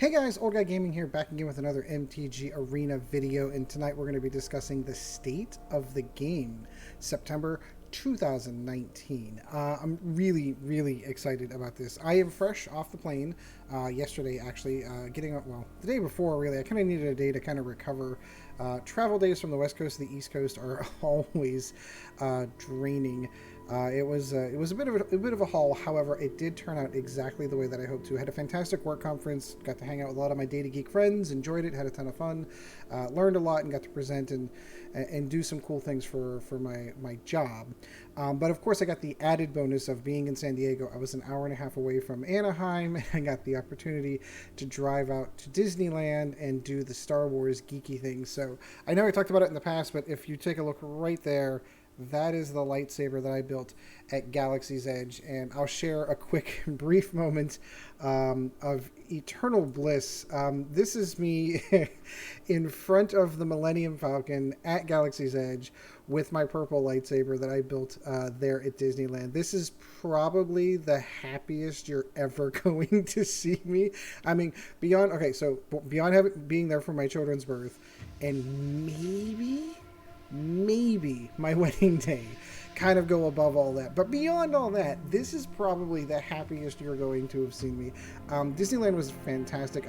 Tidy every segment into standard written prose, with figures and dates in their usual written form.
Hey guys, Old Guy Gaming here, back again with another MTG Arena video, and tonight we're going to be discussing the state of the game, September 2019. I'm really excited about this. I am fresh off the plane yesterday, actually, getting up, well, the day before, really. I kind of needed a day to kind of recover. Travel days from the West Coast to the East Coast are always draining. It was a bit of a haul. However, it did turn out exactly the way that I hoped to. I had a fantastic work conference. Got to hang out with a lot of my Data Geek friends. Enjoyed it. Had a ton of fun. Learned a lot and got to present and do some cool things for my job. But of course, I got the added bonus of being in San Diego. I was an hour and a half away from Anaheim, and I got the opportunity to drive out to Disneyland and do the Star Wars geeky thing. So I know I talked about it in the past, but if you take a look right there, that is the lightsaber that I built at Galaxy's Edge, and I'll share a quick, brief moment of eternal bliss. This is me in front of the Millennium Falcon at Galaxy's Edge with my purple lightsaber that I built there at Disneyland. This is probably the happiest you're ever going to see me. I mean, beyond being there for my children's birth, and maybe my wedding day kind of go above all that. But beyond all that, this is probably the happiest you're going to have seen me. Disneyland was fantastic.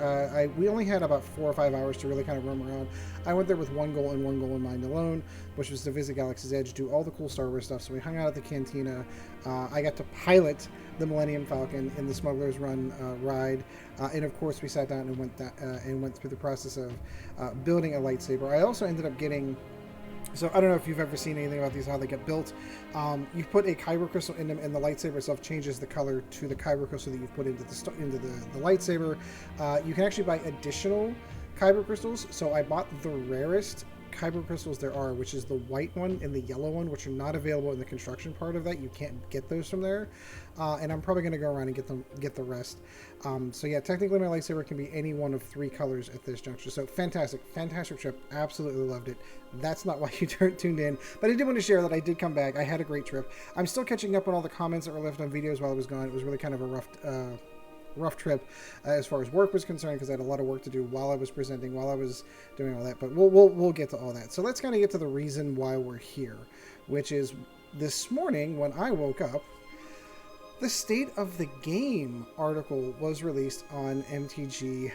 We only had about 4 or 5 hours to really kind of roam around. I went there with one goal and one goal in mind alone, which was to visit Galaxy's Edge, do all the cool Star Wars stuff. So we hung out at the cantina. I got to pilot the Millennium Falcon in the Smuggler's Run ride. And of course, we sat down and went through the process of building a lightsaber. I also ended up getting... So I don't know if you've ever seen anything about these, how they get built. You put a kyber crystal in them, and the lightsaber itself changes the color to the kyber crystal that you've put into the lightsaber. You can actually buy additional kyber crystals. So I bought the rarest kyber crystals there are, which is the white one and the yellow one, which are not available in the construction part of that. You can't get those from there. And I'm probably going to go around and get the rest. So yeah, technically my lightsaber can be any one of 3 colors at this juncture. So fantastic trip. Absolutely loved it. That's not why you tuned in, but I did want to share that I did come back. I had a great trip. I'm still catching up on all the comments that were left on videos while I was gone. It was really kind of a rough trip as far as work was concerned, because I had a lot of work to do while I was presenting, while I was doing all that. But we'll get to all that. So let's kind of get to the reason why we're here, which is this morning when I woke up, the State of the Game article was released on MTG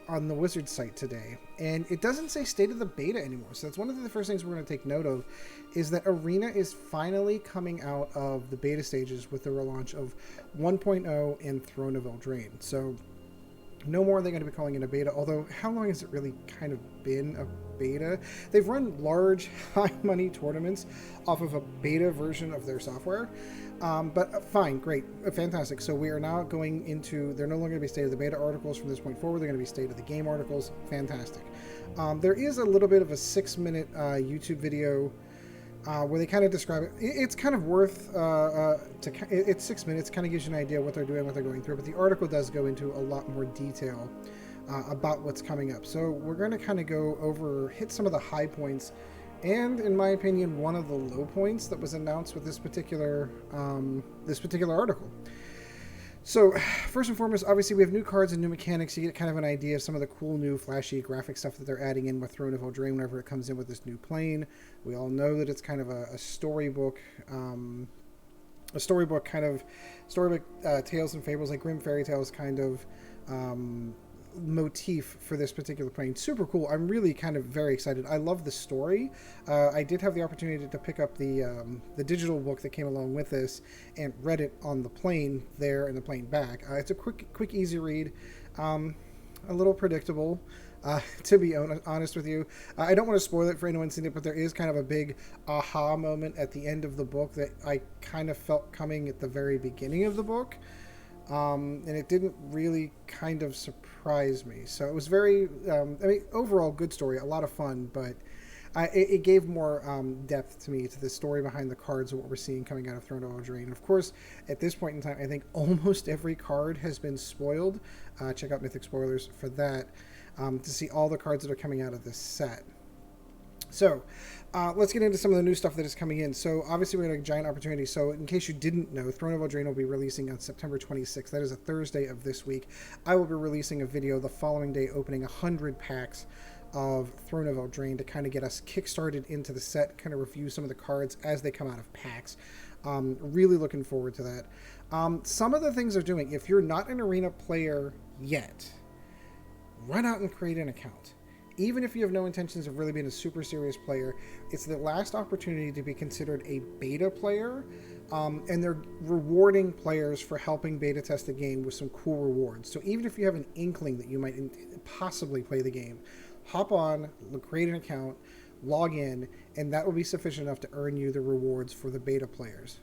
on the Wizard site today, and it doesn't say State of the Beta anymore. So that's one of the first things we're going to take note of, is that Arena is finally coming out of the beta stages with the relaunch of 1.0 and Throne of Eldraine. So no more are they going to be calling it a beta, although how long has it really kind of been a beta? They've run large, high-money tournaments off of a beta version of their software. But fine, great, fantastic. So we are now going into, they're no longer going to be State of the Beta articles from this point forward. They're going to be State of the Game articles. Fantastic. There is a little bit of a 6-minute YouTube video where they kind of describe it. It's kind of worth, it's 6 minutes, kind of gives you an idea what they're doing, what they're going through. But the article does go into a lot more detail about what's coming up. So we're going to kind of go over, hit some of the high points, and in my opinion, one of the low points that was announced with this particular article. So first and foremost, obviously we have new cards and new mechanics. You get kind of an idea of some of the cool new flashy graphic stuff that they're adding in with Throne of Eldraine whenever it comes in with this new plane. We all know that it's kind of a storybook tales and fables, like Grim Fairy Tales kind of motif for this particular plane. Super cool. I'm really kind of very excited. I love the story. I did have the opportunity to pick up the digital book that came along with this and read it on the plane there and the plane back. It's a quick easy read, a little predictable, to be honest with you. I don't want to spoil it for anyone seen it, but there is kind of a big aha moment at the end of the book that I kind of felt coming at the very beginning of the book. And it didn't really kind of surprise me. So it was very, overall good story, a lot of fun, but it gave more depth to me, to the story behind the cards and what we're seeing coming out of Throne of Eldraine. And of course, at this point in time, I think almost every card has been spoiled. Check out Mythic Spoilers for that, to see all the cards that are coming out of this set. So let's get into some of the new stuff that is coming in. So obviously we had a giant opportunity. So in case you didn't know, Throne of Eldraine will be releasing on September 26th. That is a Thursday of this week. I will be releasing a video the following day opening 100 packs of Throne of Eldraine to kind of get us kickstarted into the set, kind of review some of the cards as they come out of packs. Really looking forward to that. Some of the things they're doing, if you're not an Arena player yet, run out and create an account. Even if you have no intentions of really being a super serious player, it's the last opportunity to be considered a beta player, and they're rewarding players for helping beta test the game with some cool rewards. So even if you have an inkling that you might possibly play the game, hop on, create an account, log in, and that will be sufficient enough to earn you the rewards for the beta players.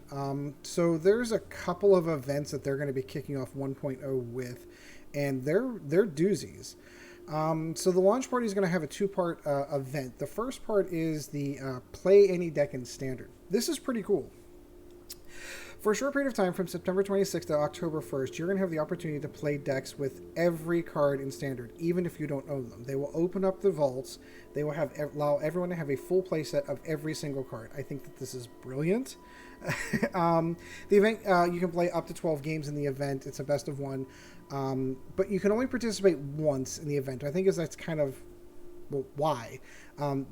So there's a couple of events that they're going to be kicking off 1.0 with, and they're doozies. So the launch party is going to have a two-part event. The first part is the play any deck in Standard. This is pretty cool. For a short period of time, from September 26th to October 1st, you're going to have the opportunity to play decks with every card in Standard, even if you don't own them. They will open up the vaults. They will allow everyone to have a full playset of every single card. I think that this is brilliant. The event, you can play up to 12 games in the event. It's a best of one. But you can only participate once in the event. I think that's kind of, well, why?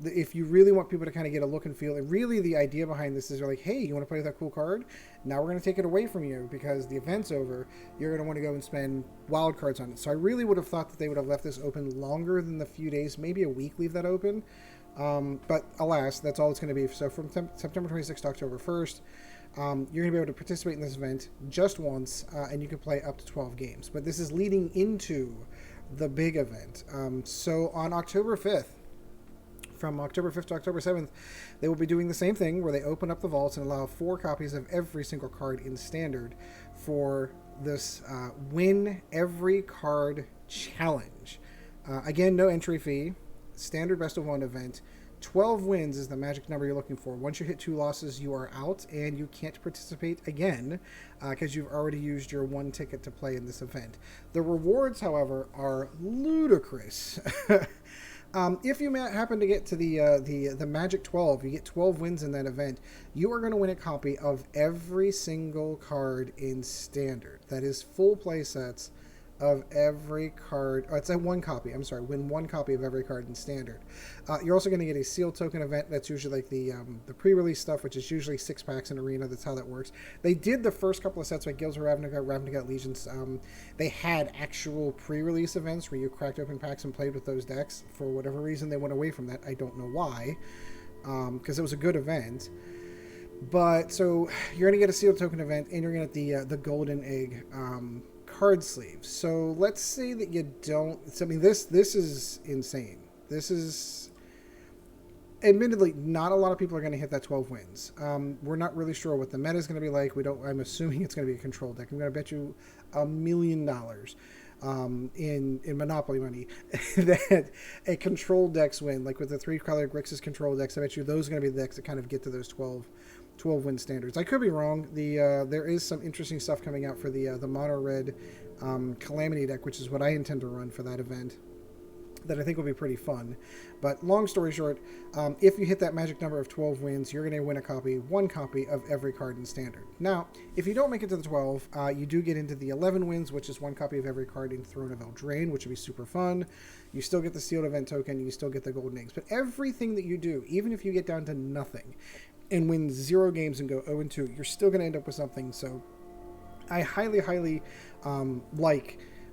If you really want people to kind of get a look and feel, and really the idea behind this is you're like, hey, you want to play with that cool card? Now we're going to take it away from you because the event's over. You're going to want to go and spend wild cards on it. So I really would have thought that they would have left this open longer than the few days, maybe a week, leave that open. But alas, that's all it's going to be. So from September 26th to October 1st, you're going to be able to participate in this event just once, and you can play up to 12 games. But this is leading into the big event. So on October 5th, from October 5th to October 7th, they will be doing the same thing where they open up the vaults and allow 4 copies of every single card in Standard for this Win Every Card Challenge. Again, no entry fee. Standard best of one event. 12 wins is the magic number you're looking for. Once you hit 2 losses, you are out and you can't participate again because you've already used your 1 ticket to play in this event. The rewards, however, are ludicrous. If you happen to get to the Magic 12, you get 12 wins in that event, you are going to win a copy of every single card in Standard. That is full play sets of every card. Oh, it's a 1 copy. I'm sorry, win 1 copy of every card in Standard. You're also going to get a sealed token event. That's usually like the pre-release stuff, which is usually 6 packs in Arena. That's how that works. They did the first couple of sets like Guilds of Ravnica Legions. They had actual pre-release events where you cracked open packs and played with those decks. For whatever reason, they went away from that. I don't know why, because it was a good event. But so you're going to get a sealed token event, and you're going to get the golden egg card sleeves. So let's say that you don't. I mean, this is insane. This is, admittedly, not a lot of people are going to hit that 12 wins. We're not really sure what the meta is going to be like. I'm assuming it's going to be a control deck. I'm going to bet you $1 million in Monopoly money that a control decks win, like with the 3-color Grixis control decks. I bet you those are going to be the decks that kind of get to those 12 win standards. I could be wrong. There is some interesting stuff coming out for the mono red Calamity deck, which is what I intend to run for that event, that I think will be pretty fun. But long story short, if you hit that magic number of 12 wins, you're going to win 1 copy of every card in Standard. Now, if you don't make it to the 12, you do get into the 11 wins, which is 1 copy of every card in Throne of Eldraine, which would be super fun. You still get the sealed event token, you still get the golden eggs. But everything that you do, even if you get down to nothing and win 0 games and go 0-2, you're still going to end up with something. So I highly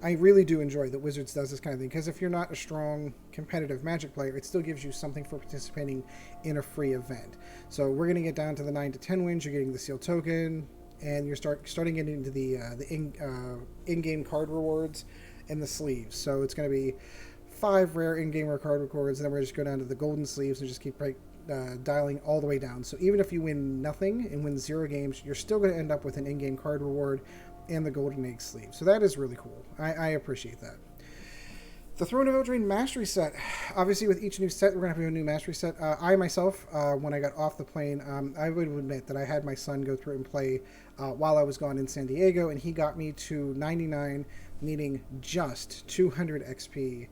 I really do enjoy that Wizards does this kind of thing, because if you're not a strong competitive Magic player, it still gives you something for participating in a free event. So we're going to get down to the 9 to 10 wins. You're getting the sealed token, and you're starting getting into the in-game card rewards and the sleeves. So it's going to be 5 rare in-game card rewards, and then we're just go down to the golden sleeves and just keep dialing all the way down. So even if you win nothing and win 0 games, you're still going to end up with an in-game card reward and the golden egg sleeve. So that is really cool. I appreciate that. The Throne of Eldraine Mastery set. Obviously, with each new set, we're going to have a new Mastery set. I myself, when I got off the plane, I would admit that I had my son go through and play while I was gone in San Diego, and he got me to 99, needing just 200 XP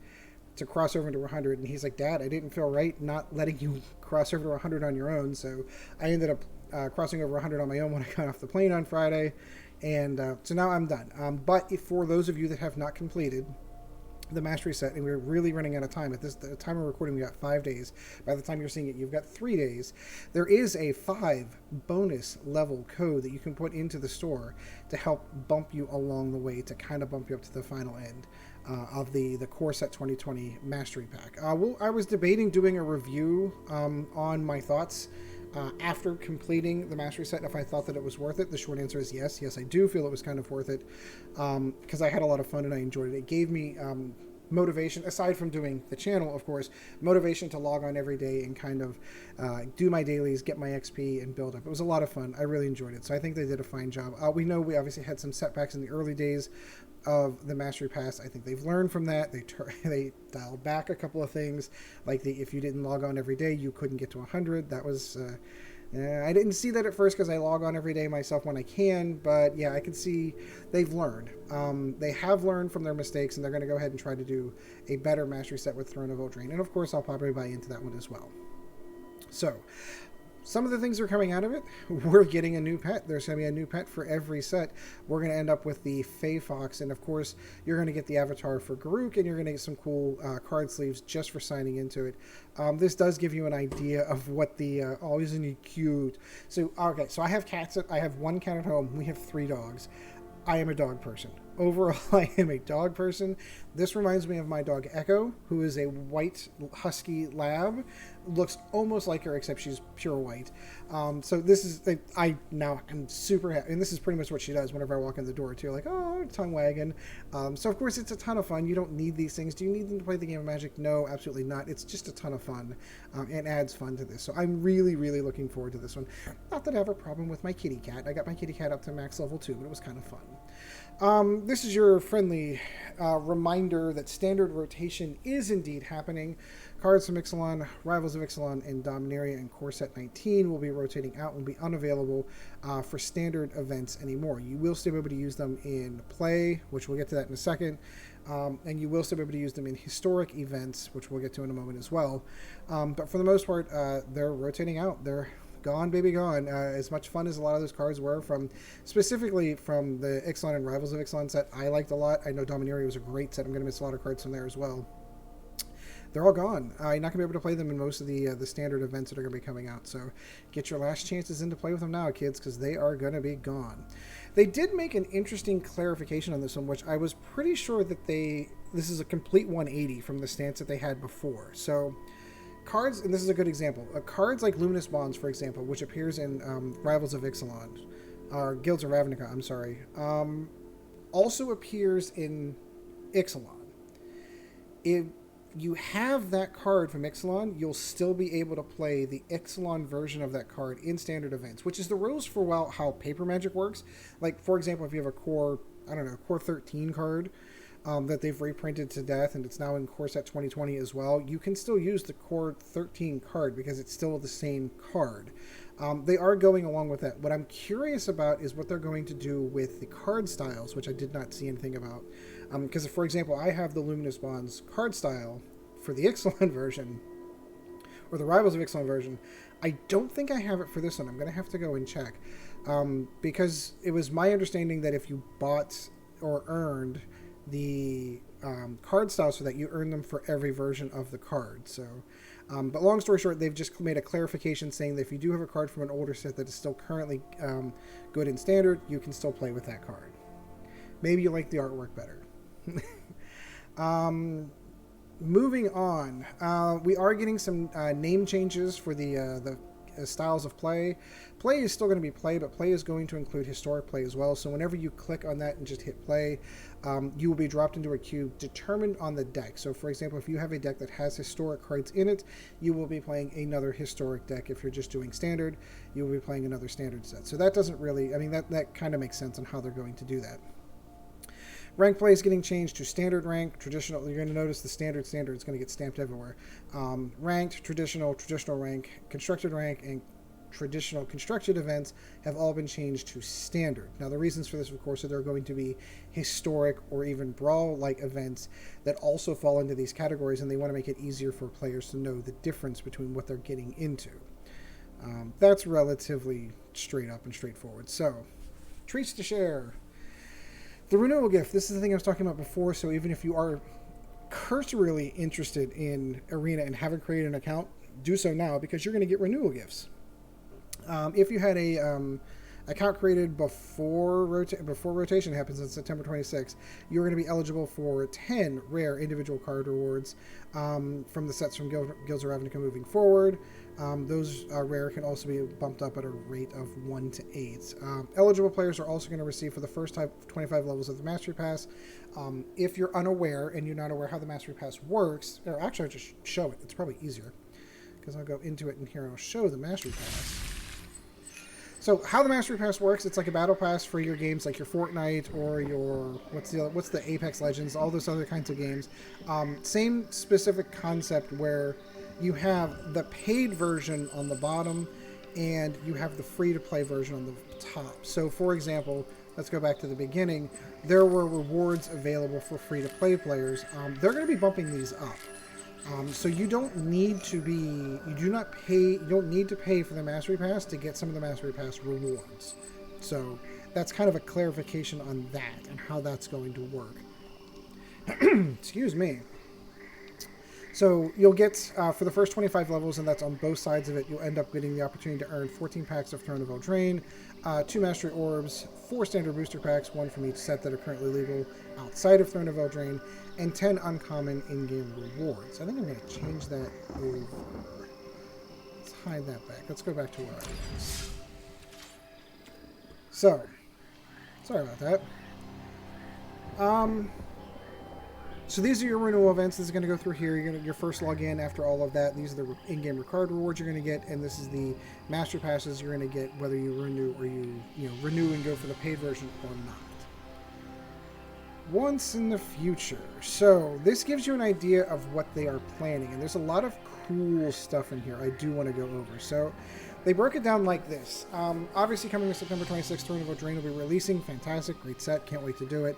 to cross over into 100, and he's like, Dad, I didn't feel right not letting you cross over to 100 on your own, so I ended up crossing over 100 on my own when I got off the plane on Friday, and so now I'm done. But if for those of you that have not completed the mastery set, and we're really running out of time. At the time of recording, we got 5 days. By the time you're seeing it, you've got 3 days. There is a 5 bonus level code that you can put into the store to help bump you along the way, to kind of bump you up to the final end of the Core Set 2020 Mastery Pack. I was debating doing a review on my thoughts after completing the mastery set, if I thought that it was worth it. The short answer is yes. Yes, I do feel it was kind of worth it, because I had a lot of fun and I enjoyed it. It gave me motivation, aside from doing the channel, of course, motivation to log on every day and kind of do my dailies, get my XP, and build up. It was a lot of fun. I really enjoyed it. So I think they did a fine job. We know we obviously had some setbacks in the early days of the Mastery Pass. I think they've learned from that. They dialed back a couple of things, like if you didn't log on every day, you couldn't get to 100. That was... I didn't see that at first because I log on every day myself when I can, but yeah, I can see they've learned. They have learned from their mistakes, and they're going to go ahead and try to do a better mastery set with Throne of Eldraine. And of course, I'll probably buy into that one as well. So, some of the things are coming out of it. We're getting a new pet. There's going to be a new pet for every set. We're going to end up with the Fey Fox, and of course, you're going to get the avatar for Garruk, and you're going to get some cool card sleeves just for signing into it. This does give you an idea of what the... oh, isn't he cute? So, okay, so I have cats. I have 1 cat at home. We have 3 dogs. I am a dog person. Overall, I am a dog person. This reminds me of my dog Echo, who is a white husky lab. Looks almost like her, except she's pure white. So this is, I'm super happy. And this is pretty much what she does whenever I walk in the door, too. Like, oh, tongue wagging. So, of course, it's a ton of fun. You don't need these things. Do you need them to play the game of Magic? No, absolutely not. It's just a ton of fun. And adds fun to this. So I'm really, really looking forward to this one. Not that I have a problem with my kitty cat. I got my kitty cat up to max level 2, but it was kind of fun. This is your friendly reminder that standard rotation is indeed happening. Cards from Ixalan, Rivals of Ixalan, and Dominaria and Core Set 19 will be rotating out and will be unavailable for standard events anymore. You will still be able to use them in play, which we'll get to that in a second, and you will still be able to use them in historic events, which we'll get to in a moment as well. But for the most part, they're rotating out. They're gone, baby, gone. As much fun as a lot of those cards were, specifically from the Ixalan and Rivals of Ixalan set, I liked a lot. I know Dominaria was a great set. I'm going to miss a lot of cards from there as well. They're all gone. You're not going to be able to play them in most of the standard events that are going to be coming out. So get your last chances in to play with them now, kids, because they are going to be gone. They did make an interesting clarification on this one, which I was pretty sure that this is a complete 180 from the stance that they had before. So cards, and this is a good example, cards like Luminous Bonds, for example, which appears in Rivals of Ixalan, or Guilds of Ravnica, I'm sorry, also appears in Ixalan. If you have that card from Ixalan, you'll still be able to play the Ixalan version of that card in standard events, which is the rules for how paper Magic works. Like, for example, if you have a Core 13 card that they've reprinted to death, and it's now in Core Set 2020 as well, you can still use the Core 13 card because it's still the same card. They are going along with that. What I'm curious about is what they're going to do with the card styles, which I did not see anything about. Because, for example, I have the Luminous Bonds card style for the Ixalan version, or the Rivals of Ixalan version. I don't think I have it for this one. I'm going to have to go and check. Because it was my understanding that if you bought or earned the card styles for that, you earn them for every version of the card. So, but long story short, they've just made a clarification saying that if you do have a card from an older set that is still currently good in standard, you can still play with that card. Maybe you like the artwork better. Moving on, we are getting some name changes for the styles of play. Play is still going to be play, but play is going to include historic play as well. So whenever you click on that and just hit play, you will be dropped into a queue determined on the deck. So for example, if you have a deck that has historic cards in it, you will be playing another historic deck. If you're just doing standard, you will be playing another standard set. So that doesn't really, I mean, that kind of makes sense on how they're going to do that. Rank play is getting changed to standard rank, traditional. You're going to notice the standard is going to get stamped everywhere. Ranked, traditional rank, constructed rank, and traditional constructed events have all been changed to standard. Now, the reasons for this, of course, are there are going to be historic or even brawl-like events that also fall into these categories, and they want to make it easier for players to know the difference between what they're getting into. That's relatively straight up and straightforward. So, treats to share. The renewal gift, this is the thing I was talking about before, so even if you are cursorily interested in Arena and haven't created an account, do so now, because you're going to get renewal gifts. If you had a account created before rotation happens on September 26th, you're going to be eligible for 10 rare individual card rewards from the sets from Guilds of Ravnica moving forward. Those rare can also be bumped up at a rate of 1 to 8. Eligible players are also going to receive, for the first 25 levels of the Mastery Pass. If you're unaware and you're not aware how the Mastery Pass works, or actually I'll just show it. It's probably easier, because I'll go into it in here and I'll show the Mastery Pass. So how the Mastery Pass works, it's like a battle pass for your games like your Fortnite or your, what's the Apex Legends, all those other kinds of games. Same specific concept where you have the paid version on the bottom and you have the free-to-play version on the top. So for example, let's go back to the beginning. There were rewards available for free-to-play players. They're going to be bumping these up. So you don't need to pay for the Mastery Pass to get some of the Mastery Pass rewards. So that's kind of a clarification on that and how that's going to work. Excuse me. So you'll get, for the first 25 levels, and that's on both sides of it, you'll end up getting the opportunity to earn 14 packs of Throne of Eldraine, 2 Mastery Orbs, 4 standard booster packs, 1 from each set that are currently legal outside of Throne of Eldraine, and 10 uncommon in-game rewards. I think I'm going to change that over. Let's hide that back. Let's go back to where I was. So, sorry about that. So these are your renewal events. This is going to go through here. You're going to your first login after all of that. These are the in-game card rewards you're going to get, and this is the Master Passes you're going to get whether you renew or you renew and go for the paid version or not. Once in the future. So this gives you an idea of what they are planning, and there's a lot of cool stuff in here I do want to go over. So they broke it down like this. Obviously, coming to September 26th, Throne of Eldraine will be releasing. Fantastic, great set, can't wait to do it.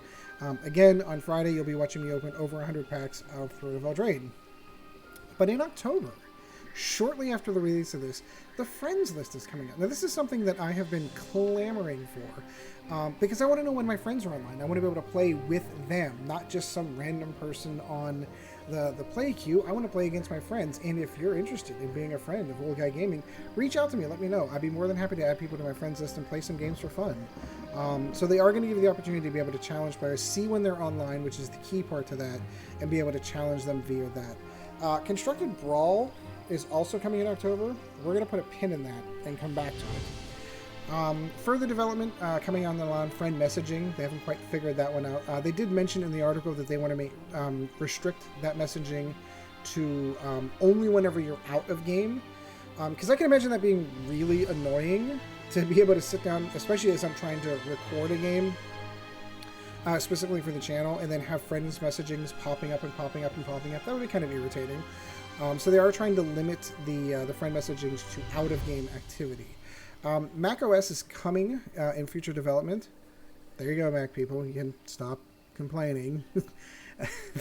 Again, on Friday, you'll be watching me open over 100 packs of Throne of Eldraine. But in October, shortly after the release of this, the Friends list is coming out. Now, this is something that I have been clamoring for, because I want to know when my friends are online. I want to be able to play with them, not just some random person on the play queue. I want to play against my friends, and if you're interested in being a friend of Old Guy Gaming, reach out to me, let me know. I'd be more than happy to add people to my friends list and play some games for fun. So they are going to give you the opportunity to be able to challenge players, see when they're online, which is the key part to that, and be able to challenge them via that. Constructed Brawl is also coming in October. We're going to put a pin in that and come back to it. Further development coming on the line, friend messaging. They haven't quite figured that one out. They did mention in the article that they want to make restrict that messaging to only whenever you're out of game. Because I can imagine that being really annoying to be able to sit down, especially as I'm trying to record a game, specifically for the channel, and then have friends messagings popping up and popping up and popping up. That would be kind of irritating. So they are trying to limit the friend messagings to out-of-game activity. Mac OS is coming in future development. There you go, Mac people. You can stop complaining.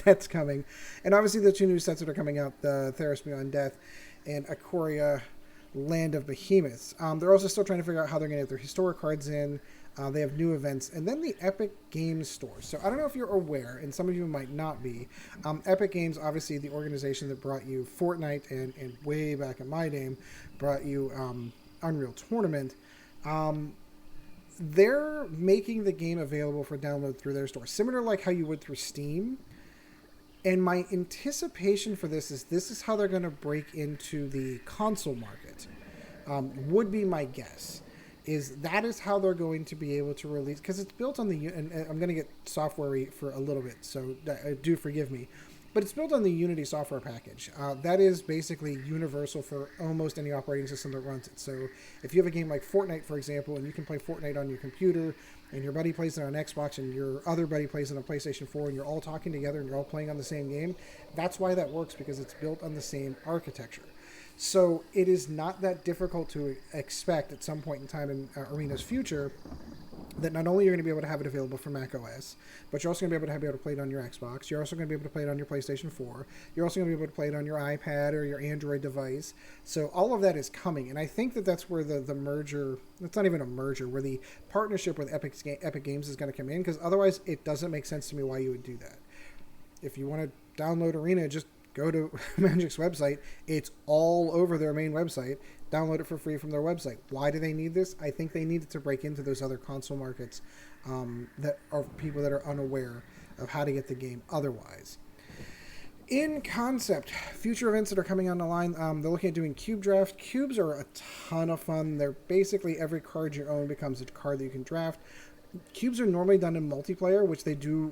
That's coming. And obviously the 2 new sets that are coming out, the Theros Beyond Death and Ikoria Land of Behemoths. They're also still trying to figure out how they're going to get their historic cards in. They have new events. And then the Epic Games Store. So I don't know if you're aware, and some of you might not be. Epic Games, obviously the organization that brought you Fortnite and way back in my name, brought you Unreal Tournament. They're making the game available for download through their store, similar like how you would through Steam. And my anticipation for this is how they're going to break into the console market. Would be my guess. That is how they're going to be able to release, because it's built on the, and I'm going to get software for a little bit, so do forgive me, but it's built on the Unity software package. That is basically universal for almost any operating system that runs it. So if you have a game like Fortnite, for example, and you can play Fortnite on your computer, and your buddy plays it on Xbox, and your other buddy plays it on PlayStation 4, and you're all talking together, and you're all playing on the same game, that's why that works, because it's built on the same architecture. So it is not that difficult to expect at some point in time in Arena's future that not only you're going to be able to have it available for Mac OS, but you're also going to be able to play it on your Xbox. You're also going to be able to play it on your PlayStation 4. You're also going to be able to play it on your iPad or your Android device. So all of that is coming, and I think that that's where the merger, it's not even a merger, where the partnership with Epic Games is going to come in, because otherwise it doesn't make sense to me why you would do that. If you want to download Arena, just go to Magic's website. It's all over their main website. Download it for free from their website. Why do they need this? I think they need it to break into those other console markets that are people that are unaware of how to get the game otherwise. In concept, future events that are coming on the line, they're looking at doing cube draft. Cubes are a ton of fun. They're basically every card you own becomes a card that you can draft. Cubes are normally done in multiplayer, which they do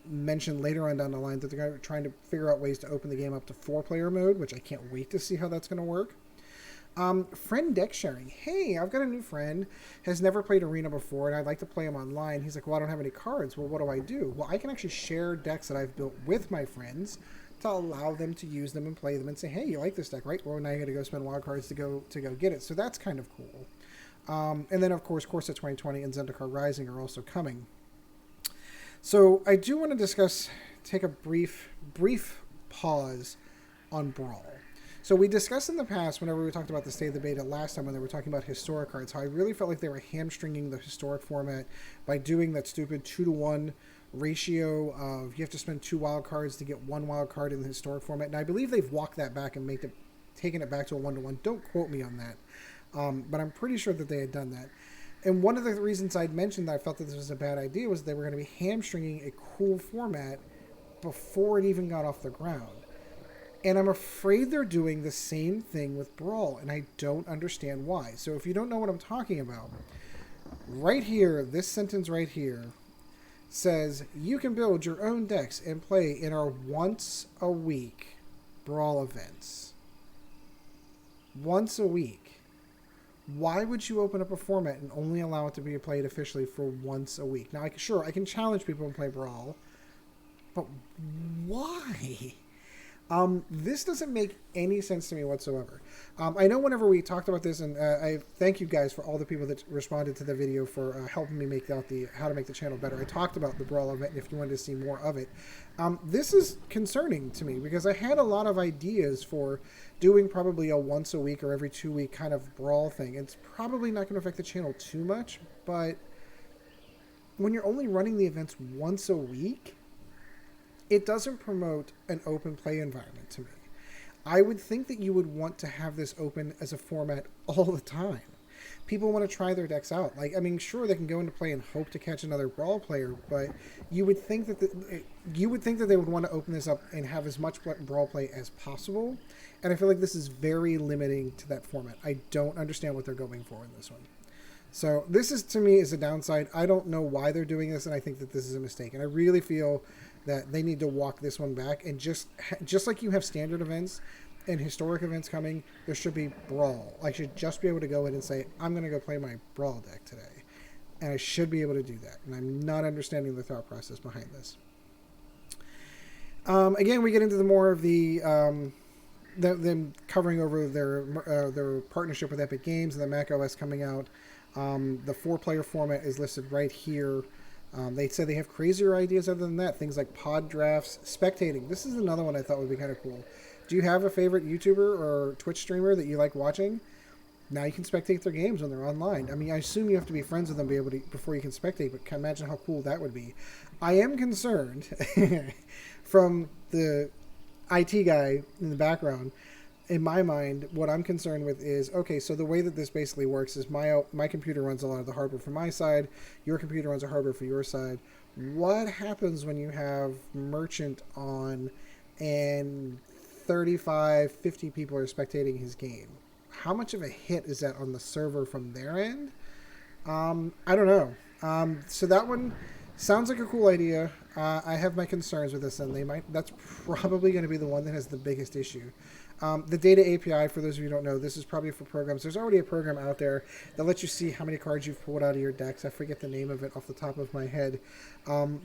mention later on down the line that they're trying to figure out ways to open the game up to 4-player mode, which I can't wait to see how that's going to work. Friend deck sharing. Hey, I've got a new friend, has never played Arena before, and I'd like to play him online. He's like, well, I don't have any cards. Well, what do I do? Well, I can actually share decks that I've built with my friends to allow them to use them and play them and say, hey, you like this deck, right? Well, now you got to go spend wild cards to go get it. So that's kind of cool. And then, of course, Core Set 2020 and Zendikar Rising are also coming. So I do want to take a brief pause on Brawl. So we discussed in the past, whenever we talked about the state of the beta last time when they were talking about historic cards, how I really felt like they were hamstringing the historic format by doing that stupid 2-to-1 ratio of you have to spend 2 wild cards to get 1 wild card in the historic format. And I believe they've walked that back and taken it back to a 1-to-1. Don't quote me on that. But I'm pretty sure that they had done that. And one of the reasons I'd mentioned that I felt that this was a bad idea was they were going to be hamstringing a cool format before it even got off the ground. And I'm afraid they're doing the same thing with Brawl, and I don't understand why. So if you don't know what I'm talking about, right here, this sentence right here says, you can build your own decks and play in our once-a-week Brawl events. Once a week. Why would you open up a format and only allow it to be played officially for once a week? Now, I can challenge people and play Brawl, but why? This doesn't make any sense to me whatsoever. I know whenever we talked about this, and I thank you guys for all the people that responded to the video for helping me make out how to make the channel better. I talked about the Brawl event, and if you wanted to see more of it. This is concerning to me because I had a lot of ideas for doing probably a once a week or every 2 week kind of Brawl thing. It's probably not going to affect the channel too much, but when you're only running the events once a week, it doesn't promote an open play environment to me. I would think that you would want to have this open as a format all the time. People want to try their decks out. Sure, they can go into play and hope to catch another Brawl player, but you would think that they would want to open this up and have as much Brawl play as possible. And I feel like this is very limiting to that format. I don't understand what they're going for in this one. So this is, to me, is a downside. I don't know why they're doing this, and I think that this is a mistake. And I really feel that they need to walk this one back, and just like you have standard events and historic events coming, there should be Brawl. I should just be able to go in and say, I'm going to go play my Brawl deck today. And I should be able to do that. And I'm not understanding the thought process behind this. Again, we get into the more of them covering over their partnership with Epic Games and the Mac OS coming out. The 4-player format is listed right here. They said they have crazier ideas other than that. Things like pod drafts, spectating. This is another one I thought would be kind of cool. Do you have a favorite YouTuber or Twitch streamer that you like watching? Now you can spectate their games when they're online. I assume you have to be friends with them before you can spectate, but can imagine how cool that would be. I am concerned from the IT guy in the background. In my mind, what I'm concerned with is, okay, so the way that this basically works is my computer runs a lot of the hardware for my side, your computer runs the hardware for your side. What happens when you have Merchant on and 35, 50 people are spectating his game? How much of a hit is that on the server from their end? I don't know. So that one sounds like a cool idea. I have my concerns with this, and that's probably going to be the one that has the biggest issue. The data API, for those of you who don't know, this is probably for programs. There's already a program out there that lets you see how many cards you've pulled out of your decks. I forget the name of it off the top of my head.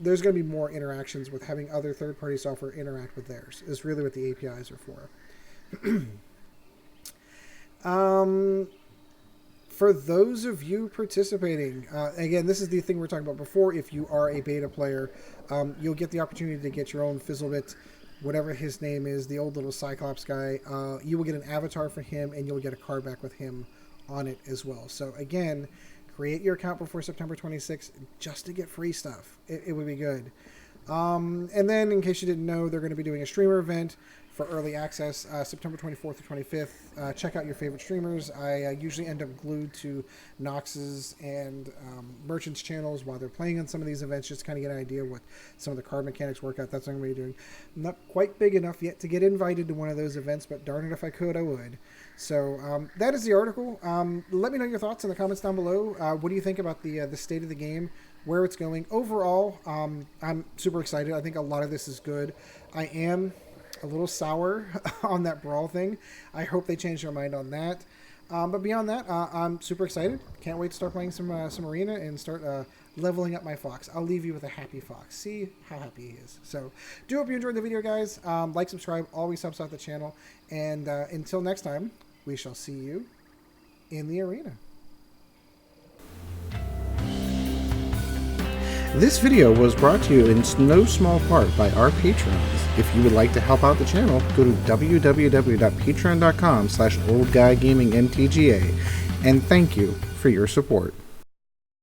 There's going to be more interactions with having other third-party software interact with theirs, is really what the APIs are for. For those of you participating, again, this is the thing we were talking about before. If you are a beta player, you'll get the opportunity to get your own Fizzlebit, whatever his name is, the old little Cyclops guy. You will get an avatar for him, and you'll get a card back with him on it as well. So again, create your account before September 26th just to get free stuff. It would be good. And then, in case you didn't know, they're going to be doing a streamer event for early access, September 24th to 25th. Check out your favorite streamers. I usually end up glued to Nox's and Merchant's channels while they're playing on some of these events, just to kind of get an idea what some of the card mechanics work out. That's what I'm going to be doing. I'm not quite big enough yet to get invited to one of those events, but darn it, if I could, I would. So that is the article. Let me know your thoughts in the comments down below. What do you think about the state of the game, where it's going? Overall, I'm super excited. I think a lot of this is good. I am a little sour on that Brawl thing. I hope they change their mind on that. But beyond that, I'm super excited. Can't wait to start playing some Arena and start leveling up my Fox. I'll leave you with a happy Fox. See how happy he is. So, do hope you enjoyed the video, guys. Like, subscribe, always helps out the channel. And until next time, we shall see you in the arena. This video was brought to you in no small part by our patrons. If you would like to help out the channel, go to www.patreon.com/oldguygamingmtga, and thank you for your support.